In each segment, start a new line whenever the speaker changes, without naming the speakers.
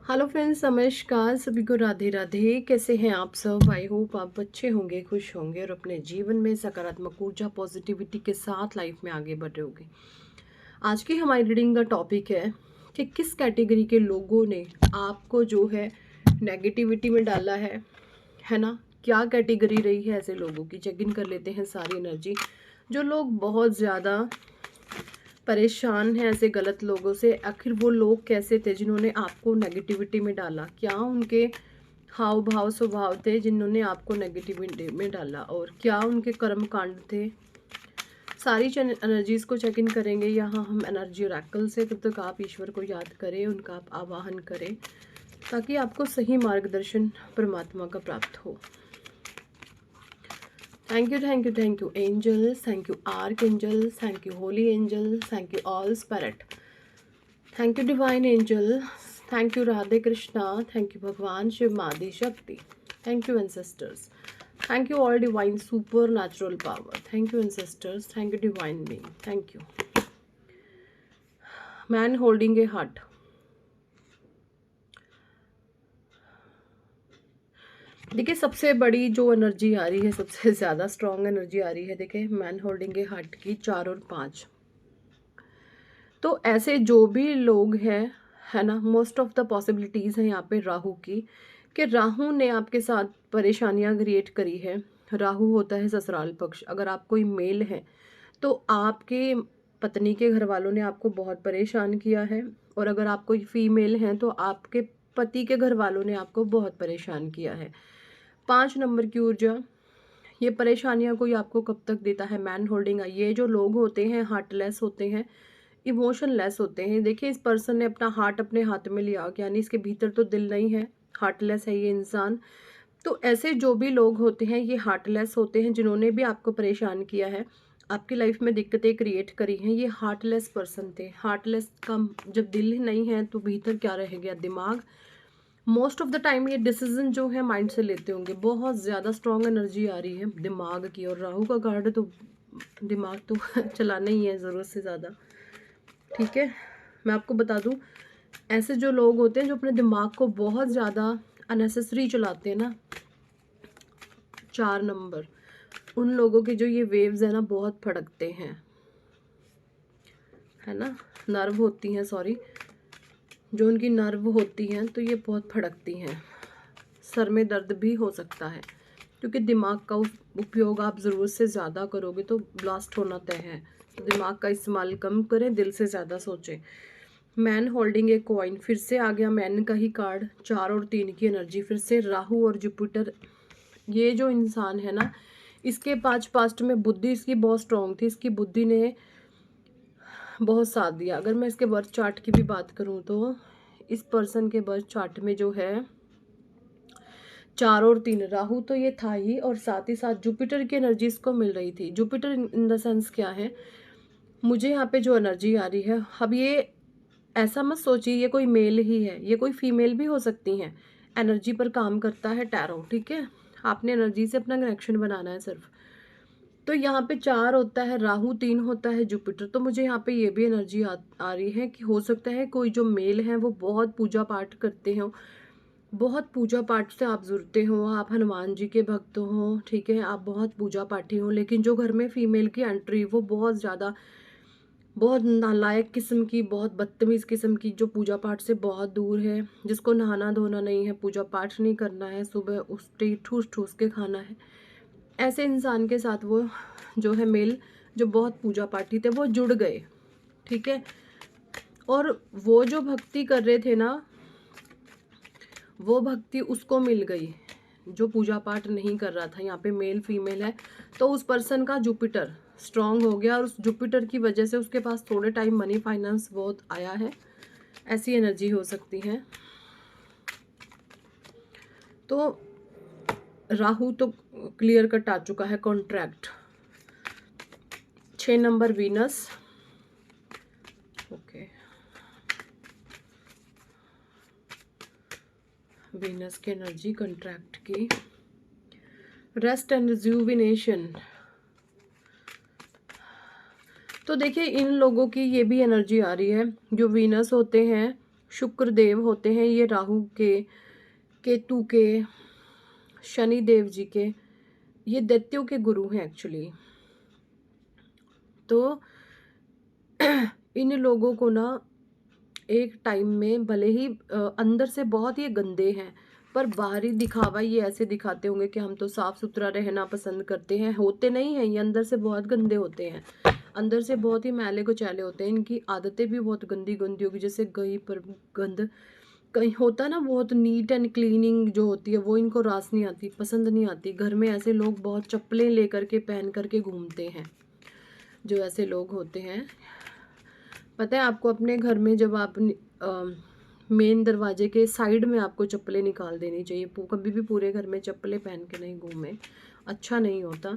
Hello friends, नमस्कार सभी को। राधे राधे। कैसे हैं आप सब? आई होप आप अच्छे होंगे, खुश होंगे और अपने जीवन में सकारात्मक ऊर्जा पॉजिटिविटी के साथ लाइफ में आगे बढ़ रहे होंगे। आज की हमारी रीडिंग का टॉपिक है कि किस कैटेगरी के लोगों ने आपको जो है नेगेटिविटी में डाला है ना। क्या कैटेगरी रही है ऐसे लोगों की? चेक इन कर लेते हैं सारी एनर्जी। जो लोग बहुत ज़्यादा परेशान हैं ऐसे गलत लोगों से, आखिर वो लोग कैसे थे जिन्होंने आपको नेगेटिविटी में डाला? क्या उनके हाव भाव स्वभाव थे जिन्होंने आपको नेगेटिविटी में डाला, और क्या उनके कर्म कांड थे? सारी एनर्जीज को चेक इन करेंगे यहाँ हम एनर्जी ओरेकल से। तब तक आप ईश्वर को याद करें, उनका आप आवाहन करें ताकि आपको सही मार्गदर्शन परमात्मा का प्राप्त हो। Thank you, thank you, thank you, angels. Thank you, archangels. Thank you, holy angels. Thank you, all spirit. Thank you, divine angel. Thank you, Radhe Krishna. Thank you, Bhagwan Shiv Madi Shakti. Thank you, ancestors. Thank you, all divine supernatural power. Thank you, ancestors. Thank you, divine being. Thank you. Man holding a heart. देखिए, सबसे बड़ी जो energy आ रही है, सबसे ज़्यादा strong energy आ रही है, देखिए मैन होल्डिंग ए हार्ट की 4 और 5। तो ऐसे जो भी लोग हैं, है ना, मोस्ट ऑफ द पॉसिबिलिटीज़ हैं यहाँ पे राहु की, कि राहु ने आपके साथ परेशानियाँ क्रिएट करी है। राहु होता है ससुराल पक्ष। अगर आप कोई मेल हैं तो आपके पत्नी के घर वालों ने आपको बहुत परेशान किया है, और अगर आप कोई फीमेल हैं तो आपके पति के घर वालों ने आपको बहुत परेशान किया है। 5 नंबर की ऊर्जा, ये परेशानियां कोई आपको कब तक देता है? Man holding. ये जो लोग होते हैं हार्टलेस होते हैं, इमोशनलेस होते हैं। देखिए, इस पर्सन ने अपना हार्ट अपने हाथ में लिया, यानी इसके भीतर तो दिल नहीं है, हार्टलेस है ये इंसान। तो ऐसे जो भी लोग होते हैं ये हार्टलेस होते हैं, जिन्होंने भी आपको परेशान किया है, आपकी लाइफ में दिक्कतें क्रिएट करी हैं, ये हार्टलेस पर्सन थे। हार्टलेस का जब दिल नहीं है तो भीतर क्या रह गया? दिमाग। मोस्ट ऑफ द टाइम ये डिसीजन जो है माइंड से लेते होंगे। बहुत ज़्यादा स्ट्रॉन्ग एनर्जी आ रही है दिमाग की, और राहु का कार्ड तो दिमाग तो चलाना ही है ज़रूरत से ज़्यादा। ठीक है, मैं आपको बता दूं, ऐसे जो लोग होते हैं जो अपने दिमाग को बहुत ज़्यादा अननेसेसरी चलाते हैं ना, 4 नंबर, उन लोगों के जो ये वेव्स है ना बहुत फड़कते हैं, है ना। नर्व होती हैं, सॉरी, जो उनकी नर्व होती हैं तो ये बहुत फड़कती हैं। सर में दर्द भी हो सकता है, क्योंकि दिमाग का उपयोग आप ज़रूरत से ज़्यादा करोगे तो ब्लास्ट होना तय है। तो दिमाग का इस्तेमाल कम करें, दिल से ज़्यादा सोचें। मैन होल्डिंग ए कॉइन, फिर से आ गया मैन का ही कार्ड। 4 और 3 की एनर्जी, फिर से राहु और जुपिटर। ये जो इंसान है ना, इसके पास्ट में बुद्धि इसकी बहुत स्ट्रांग थी, इसकी बुद्धि ने बहुत साथ दिया। अगर मैं इसके बर्थ चार्ट की भी बात करूं तो इस पर्सन के बर्थ चार्ट में जो है 4 और 3, राहु तो ये था ही, और साथ ही साथ जुपिटर की एनर्जी इसको मिल रही थी। जुपिटर इन द सेंस क्या है, मुझे यहाँ पे जो एनर्जी आ रही है, अब ये ऐसा मत सोचिए ये कोई मेल ही है, ये कोई फीमेल भी हो सकती हैं। एनर्जी पर काम करता है टैरो, ठीक है। आपने एनर्जी से अपना कनेक्शन बनाना है सिर्फ। तो यहाँ पे 4 होता है राहु, 3 होता है जुपिटर। तो मुझे यहाँ पे ये भी एनर्जी आ रही है कि हो सकता है कोई जो मेल हैं वो बहुत पूजा पाठ करते हो, बहुत पूजा पाठ से आप जुड़ते हो, आप हनुमान जी के भक्त हो, ठीक है, आप बहुत पूजा पाठी हो। लेकिन जो घर में फीमेल की एंट्री, वो बहुत ज़्यादा, बहुत नालायक किस्म की, बहुत बदतमीज़ किस्म की, जो पूजा पाठ से बहुत दूर है, जिसको नहाना धोना नहीं है, पूजा पाठ नहीं करना है, सुबह उठते ठूस ठूस के खाना है, ऐसे इंसान के साथ वो जो है मेल, जो बहुत पूजा पाठी थे, वो जुड़ गए, ठीक है। और वो जो भक्ति कर रहे थे ना, वो भक्ति उसको मिल गई जो पूजा पाठ नहीं कर रहा था। यहाँ पे मेल फीमेल है, तो उस पर्सन का जुपिटर स्ट्रांग हो गया, और उस जुपिटर की वजह से उसके पास थोड़े टाइम मनी फाइनेंस बहुत आया है। ऐसी एनर्जी हो सकती है। तो राहु तो क्लियर कट आ चुका है, contract. 6 number Venus, okay, Venus की एनर्जी कॉन्ट्रैक्ट की, रेस्ट एंड रिज्यूविनेशन। तो देखिए, इन लोगों की ये भी एनर्जी आ रही है, जो वीनस होते हैं शुक्र देव होते हैं ये राहु के, केतु के, शनि देव जी के, ये दैत्यों के गुरु हैं एक्चुअली। तो इन लोगों को ना एक टाइम में भले ही अंदर से बहुत ही गंदे हैं, पर बाहरी दिखावा ये ऐसे दिखाते होंगे कि हम तो साफ सुथरा रहना पसंद करते हैं, होते नहीं हैं, ये अंदर से बहुत गंदे होते हैं, अंदर से बहुत ही मैले कुचैले होते हैं। इनकी आदतें भी बहुत गंदी गंदी होगी, जैसे गई पर गंद कहीं होता ना, बहुत नीट एंड क्लीनिंग जो होती है वो इनको रास नहीं आती, पसंद नहीं आती। घर में ऐसे लोग बहुत चप्पलें लेकर के पहन करके घूमते हैं, जो ऐसे लोग होते हैं। पता है आपको, अपने घर में जब आप मेन दरवाजे के साइड में आपको चप्पलें निकाल देनी चाहिए। कभी भी पूरे घर में चप्पलें पहन के नहीं घूमें, अच्छा नहीं होता।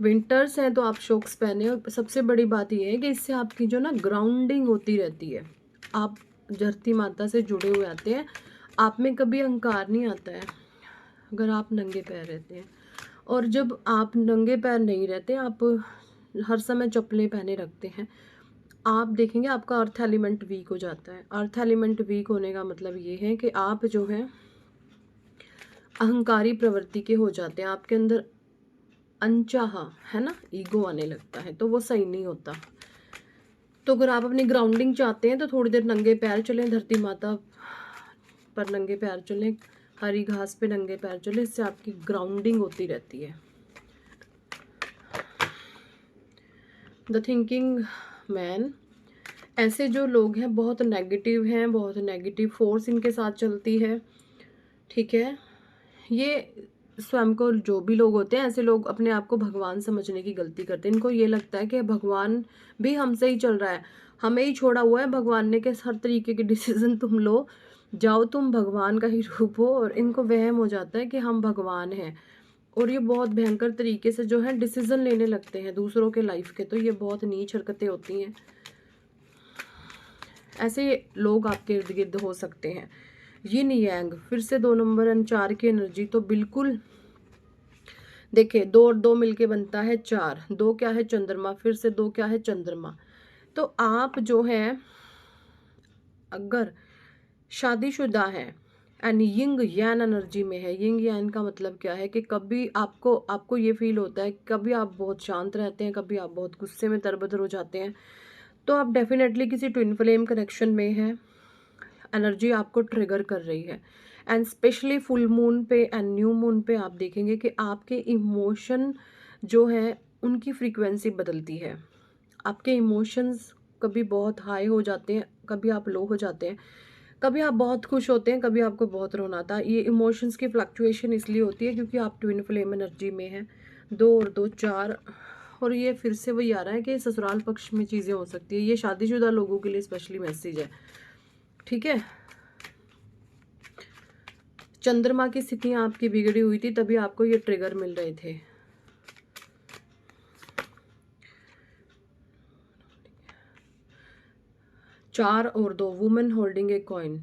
विंटर्स हैं तो आप शॉक्स पहने। और सबसे बड़ी बात यह है कि इससे आपकी जो ना ग्राउंडिंग होती रहती है, आप धरती माता से जुड़े हुए आते हैं, आप में कभी अहंकार नहीं आता है अगर आप नंगे पैर रहते हैं। और जब आप नंगे पैर नहीं रहते, आप हर समय चप्पलें पहने रखते हैं, आप देखेंगे आपका अर्थ एलिमेंट वीक हो जाता है। अर्थ एलिमेंट वीक होने का मतलब ये है कि आप जो है अहंकारी प्रवृत्ति के हो जाते हैं, आपके अंदर अनचाहा है ना ईगो आने लगता है, तो वो सही नहीं होता। तो अगर आप अपनी ग्राउंडिंग चाहते हैं तो थोड़ी देर नंगे पैर चलें, धरती माता पर नंगे पैर चलें, हरी घास पे नंगे पैर चलें, इससे आपकी ग्राउंडिंग होती रहती है। द थिंकिंग मैन, ऐसे जो लोग हैं बहुत नेगेटिव हैं, बहुत नेगेटिव फोर्स इनके साथ चलती है, ठीक है। ये स्वयं को, जो भी लोग होते हैं ऐसे लोग अपने आप को भगवान समझने की गलती करते हैं। इनको ये लगता है कि भगवान भी हमसे ही चल रहा है, हमें ही छोड़ा हुआ है भगवान ने, कि हर तरीके के डिसीजन तुम लो, जाओ तुम भगवान का ही रूप हो। और इनको वहम हो जाता है कि हम भगवान हैं, और ये बहुत भयंकर तरीके से जो है डिसीजन लेने लगते हैं दूसरों के लाइफ के। तो ये बहुत नीच हरकतें होती हैं। ऐसे लोग आपके इर्द गिर्द हो सकते हैं। यिन यांग, फिर से 2 नंबर और 4 की एनर्जी, तो बिल्कुल देखिए 2 और 2 मिलके बनता है 4, 2 क्या है चंद्रमा, फिर से 2 क्या है चंद्रमा। तो आप जो है अगर शादीशुदा है एंड यिंग यान एनर्जी में है, यिंग यान का मतलब क्या है कि कभी आपको ये फील होता है, कभी आप बहुत शांत रहते हैं, कभी आप बहुत गुस्से में तरबतर हो जाते हैं, तो आप डेफिनेटली किसी ट्विन फ्लेम कनेक्शन में हैं, एनर्जी आपको ट्रिगर कर रही है। एंड स्पेशली फुल मून पे एंड न्यू मून पे आप देखेंगे कि आपके इमोशन जो है उनकी फ्रीक्वेंसी बदलती है। आपके इमोशंस कभी बहुत हाई हो जाते हैं, कभी आप लो हो जाते हैं, कभी आप बहुत खुश होते हैं, कभी आपको बहुत रोना आता है। ये इमोशंस की फ्लक्चुएशन इसलिए होती है क्योंकि आप ट्विन फ्लेम एनर्जी में हैं। 2 और 2 4, और ये फिर से वही आ रहा है कि ससुराल पक्ष में चीज़ें हो सकती है। ये शादीशुदा लोगों के लिए स्पेशली मैसेज है, ठीक है। चंद्रमा की स्थितियाँ आपकी बिगड़ी हुई थी, तभी आपको ये ट्रिगर मिल रहे थे। चार और 2, वुमेन होल्डिंग ए कॉइन।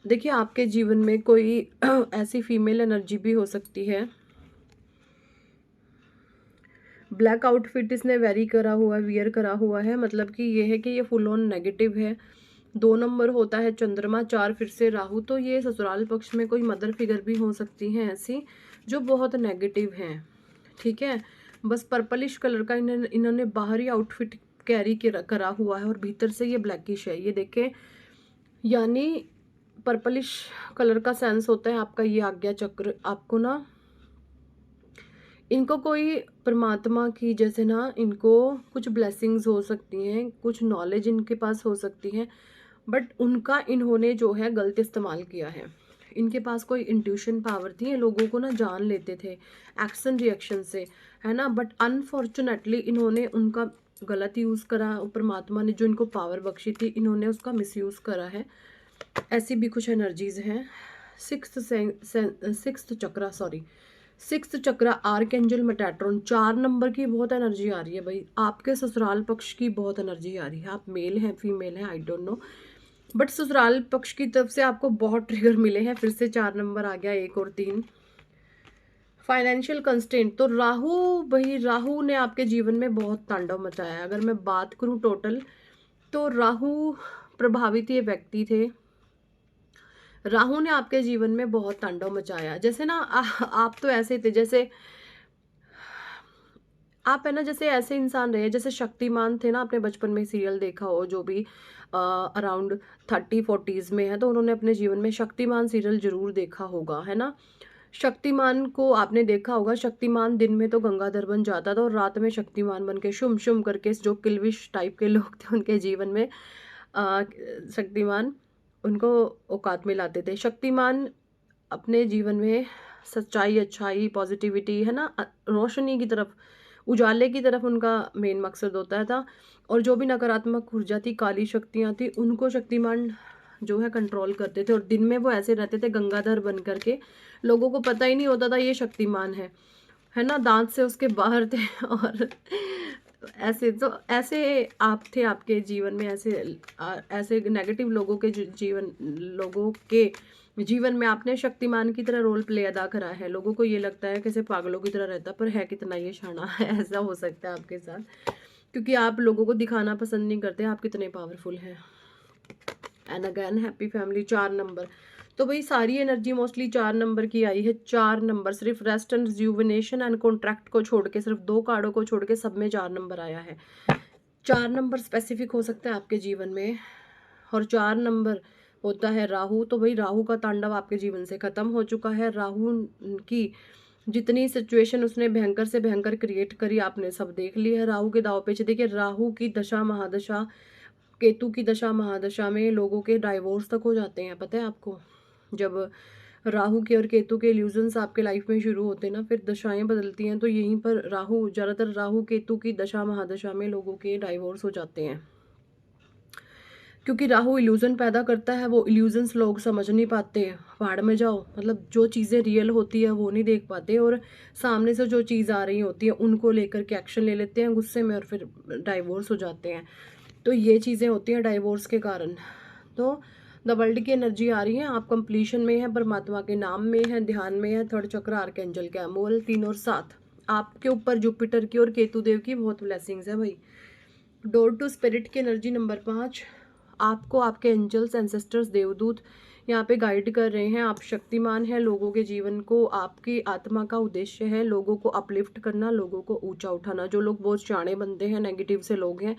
देखिए आपके जीवन में कोई ऐसी फीमेल एनर्जी भी हो सकती है। ब्लैक आउटफिट इसने वियर करा हुआ है, मतलब कि ये है कि ये फुल ऑन नेगेटिव है। 2 नंबर होता है चंद्रमा, 4 फिर से राहु, तो ये ससुराल पक्ष में कोई मदर फिगर भी हो सकती हैं ऐसी जो बहुत नेगेटिव हैं, ठीक है। बस पर्पलिश कलर का इन्होंने बाहरी आउटफिट कैरी करा हुआ है और भीतर से ये ब्लैकिश है, ये देखें। यानी पर्पलिश कलर का सेंस होता है आपका ये आज्ञा चक्र। आपको ना इनको कोई परमात्मा की जैसे ना इनको कुछ ब्लेसिंग्स हो सकती हैं, कुछ नॉलेज इनके पास हो सकती है, बट उनका इन्होंने जो है गलत इस्तेमाल किया है। इनके पास कोई इंट्यूशन पावर थी, ये लोगों को ना जान लेते थे एक्शन रिएक्शन से, है ना। बट अनफॉर्चुनेटली इन्होंने उनका गलत यूज़ करा, परमात्मा ने जो इनको पावर बख्शी थी इन्होंने उसका मिसयूज़ करा है। ऐसी भी कुछ एनर्जीज हैं। सिक्स्थ चक्र आर्कएंजल मेटाट्रॉन, 4 नंबर की बहुत एनर्जी आ रही है भाई। आपके ससुराल पक्ष की बहुत एनर्जी आ रही है। आप मेल हैं फीमेल हैं आई डोंट नो, बट ससुराल पक्ष की तरफ से आपको बहुत ट्रिगर मिले हैं। फिर से 4 नंबर आ गया, 1 और 3। फाइनेंशियल कंस्ट्रेंट, तो राहु ने आपके जीवन में बहुत तांडव मचाया है। अगर मैं बात करूं टोटल, तो राहु प्रभावित ये व्यक्ति थे राहु ने आपके जीवन में बहुत तांडव मचाया। जैसे ना आप तो ऐसे थे, जैसे आप है ना, जैसे ऐसे इंसान रहे जैसे शक्तिमान थे ना, आपने बचपन में सीरियल देखा हो, जो भी अराउंड 30-40s में है तो उन्होंने अपने जीवन में शक्तिमान सीरियल जरूर देखा होगा, है ना। शक्तिमान को आपने देखा होगा। शक्तिमान दिन में तो गंगाधर बन जाता था और रात में शक्तिमान बन के शुम शुम करके, जो किल्विश टाइप के लोग थे उनके जीवन में शक्तिमान उनको औकात में लाते थे। शक्तिमान अपने जीवन में सच्चाई, अच्छाई, पॉजिटिविटी, है ना, रोशनी की तरफ, उजाले की तरफ उनका मेन मकसद होता था। और जो भी नकारात्मक ऊर्जा थी, काली शक्तियाँ थी, उनको शक्तिमान जो है कंट्रोल करते थे। और दिन में वो ऐसे रहते थे गंगाधर बन करके, लोगों को पता ही नहीं होता था ये शक्तिमान है ना, दांत से उसके बाहर थे। और ऐसे आप थे आपके जीवन में, ऐसे नेगेटिव लोगों के जीवन में आपने शक्तिमान की तरह रोल प्ले अदा करा है। लोगों को ये लगता है कैसे पागलों की तरह रहता, पर है कितना ये शाना है। ऐसा हो सकता है आपके साथ, क्योंकि आप लोगों को दिखाना पसंद नहीं करते आप कितने पावरफुल हैं। And again happy family 4 number. तो भाई सारी एनर्जी मोस्टली 4 नंबर की आई है। 4 नंबर, सिर्फ rest and rejuvenation and contract को छोड़ के, सिर्फ 2 कार्डों को छोड़ के सब में 4 नंबर आया है। 4 नंबर स्पेसिफिक हो सकता है आपके जीवन में। और 4 नंबर होता है राहु। तो भाई राहु का तांडव आपके जीवन से खत्म हो चुका है। राहु की जितनी सिचुएशन उसने भयंकर से भयंकर क्रिएट करी आपने सब देख ली है। राहु के दाव पे देखिए, राहु की दशा महादशा, केतु की दशा महादशा में लोगों के डाइवोर्स तक हो जाते हैं, पता है आपको। जब राहु के और केतु के इल्यूजन्स आपके लाइफ में शुरू होते हैं ना, फिर दशाएं बदलती हैं, तो यहीं पर राहु, ज़्यादातर राहु केतु की दशा महादशा में लोगों के डाइवोर्स हो जाते हैं। क्योंकि राहु इल्यूजन पैदा करता है, वो इल्यूजन्स लोग समझ नहीं पाते हैं। पहाड़ में जाओ, मतलब जो चीज़ें रियल होती है वो नहीं देख पाते, और सामने से जो चीज़ आ रही होती है उनको लेकर के एक्शन ले लेते हैं गुस्से में, और फिर डाइवोर्स हो जाते हैं। तो ये चीज़ें होती हैं डाइवोर्स के कारण। तो द वर्ल्ड की एनर्जी आ रही है, आप कंप्लीशन में है, परमात्मा के नाम में है, ध्यान में है, थर्ड चक्र, आर्कएंजल के अमोल 3 और 7 आपके ऊपर जुपिटर की और केतु देव की बहुत ब्लेसिंग्स है भाई। डोर टू स्पिरिट की एनर्जी नंबर 5, आपको आपके एंजल्स, एंसेस्टर्स, देवदूत यहाँ पे गाइड कर रहे हैं। आप शक्तिमान हैं, लोगों के जीवन को, आपकी आत्मा का उद्देश्य है लोगों को अपलिफ्ट करना, लोगों को ऊंचा उठाना। जो लोग बहुत शाणे बनते हैं, नेगेटिव से लोग हैं,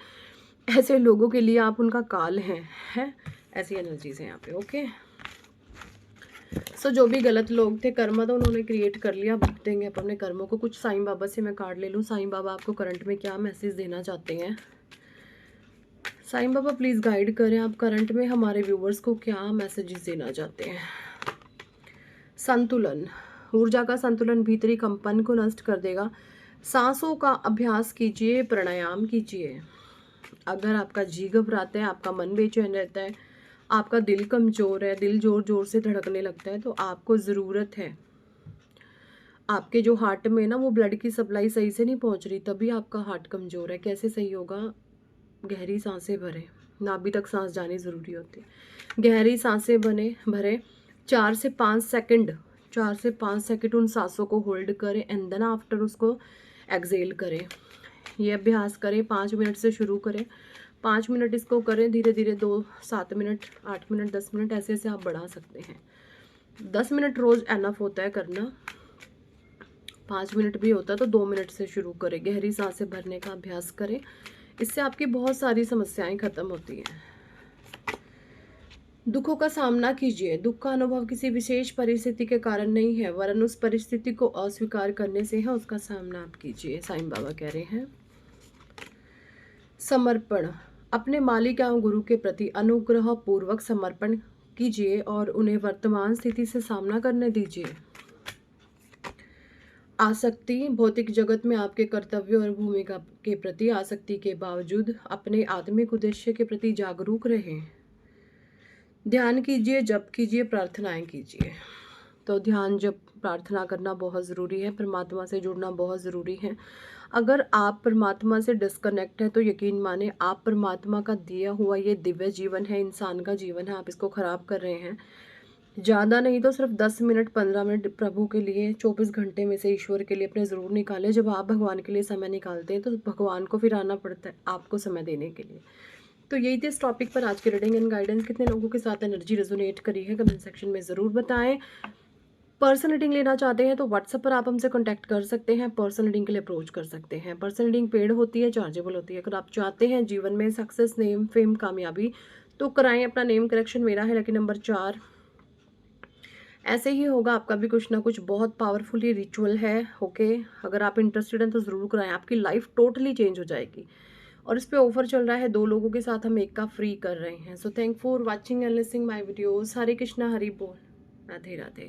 ऐसे लोगों के लिए आप उनका काल हैं। ऐसी एनर्जीज हैं यहाँ पे। ओके, सो जो भी गलत लोग थे, कर्म तो उन्होंने क्रिएट कर लिया, भुगतेंगे आप अपने कर्मों को। कुछ साईं बाबा से मैं कार्ड ले लूँ। साईं बाबा आपको करंट में क्या मैसेज देना चाहते हैं? साईं बाबा प्लीज़ गाइड करें, आप करंट में हमारे व्यूवर्स को क्या मैसेजेस देना चाहते हैं? संतुलन, ऊर्जा का संतुलन भीतरी कंपन को नष्ट कर देगा। सांसों का अभ्यास कीजिए, प्राणायाम कीजिए। अगर आपका जी घबराता है, आपका मन बेचैन रहता है, आपका दिल कमज़ोर है, दिल जोर जोर से धड़कने लगता है, तो आपको ज़रूरत है, आपके जो हार्ट में ना वो ब्लड की सप्लाई सही से नहीं पहुंच रही, तभी आपका हार्ट कमज़ोर है। कैसे सही होगा? गहरी सांसें भरें, नाभि तक सांस जानी ज़रूरी होती है। गहरी सांसें भरें 4 से 5 सेकंड, 4 से 5 सेकंड उन सांसों को होल्ड करें, एंड देन आफ्टर उसको एक्सेल करें। ये अभ्यास करें, 5 मिनट से शुरू करें, 5 मिनट इसको करें, धीरे धीरे 2, 7 मिनट, 8 मिनट, 10 मिनट, ऐसे ऐसे आप बढ़ा सकते हैं। 10 मिनट रोज़ एनफ होता है करना, 5 मिनट भी होता है तो 2 मिनट से शुरू करें। गहरी सांसें भरने का अभ्यास करें, इससे आपकी बहुत सारी समस्याएं खत्म होती हैं। दुखों का सामना कीजिए। दुख का अनुभव किसी विशेष परिस्थिति के कारण नहीं है, वरन उस परिस्थिति को अस्वीकार करने से है, उसका सामना आप कीजिए, साईं बाबा कह रहे हैं। समर्पण, अपने मालिक एवं गुरु के प्रति अनुग्रह पूर्वक समर्पण कीजिए और उन्हें वर्तमान स्थिति से सामना करने दीजिए। आसक्ति, भौतिक जगत में आपके कर्तव्य और भूमिका के प्रति आसक्ति के बावजूद अपने आत्मिक उद्देश्य के प्रति जागरूक रहें। ध्यान कीजिए, जप कीजिए, प्रार्थनाएं कीजिए। तो ध्यान, जप, प्रार्थना करना बहुत ज़रूरी है, परमात्मा से जुड़ना बहुत ज़रूरी है। अगर आप परमात्मा से डिस्कनेक्ट है तो यकीन माने आप परमात्मा का दिया हुआ ये दिव्य जीवन है, इंसान का जीवन है, आप इसको ख़राब कर रहे हैं। ज़्यादा नहीं तो सिर्फ 10 मिनट, 15 मिनट प्रभु के लिए 24 घंटे में से ईश्वर के लिए अपने ज़रूर निकालें। जब आप भगवान के लिए समय निकालते हैं तो भगवान को फिर आना पड़ता है आपको समय देने के लिए। तो यही थी इस टॉपिक पर आज की रीडिंग एंड गाइडेंस। कितने लोगों के साथ एनर्जी रेजोनेट करी है कमेंट सेक्शन में ज़रूर बताएं। पर्सनल रीडिंग लेना चाहते हैं तो व्हाट्सएप पर आप हमसे कांटेक्ट कर सकते हैं, पर्सनल रीडिंग के लिए अप्रोच कर सकते हैं। पर्सनल रीडिंग पेड होती है, चार्जेबल होती है। अगर आप चाहते हैं जीवन में सक्सेस, नेम, फेम, कामयाबी तो कराएं अपना नेम करेक्शन। मेरा है लकी नंबर 4। ऐसे ही होगा आपका भी कुछ ना कुछ बहुत पावरफुली रिचुअल है। ओके, अगर आप इंटरेस्टेड हैं तो ज़रूर कराएं, आपकी लाइफ टोटली चेंज हो जाएगी। और इस पे ऑफर चल रहा है, 2 लोगों के साथ हम 1 का फ्री कर रहे हैं। So thank for watching and listening my videos. Hare Krishna, Hari बोल, राधे राधे।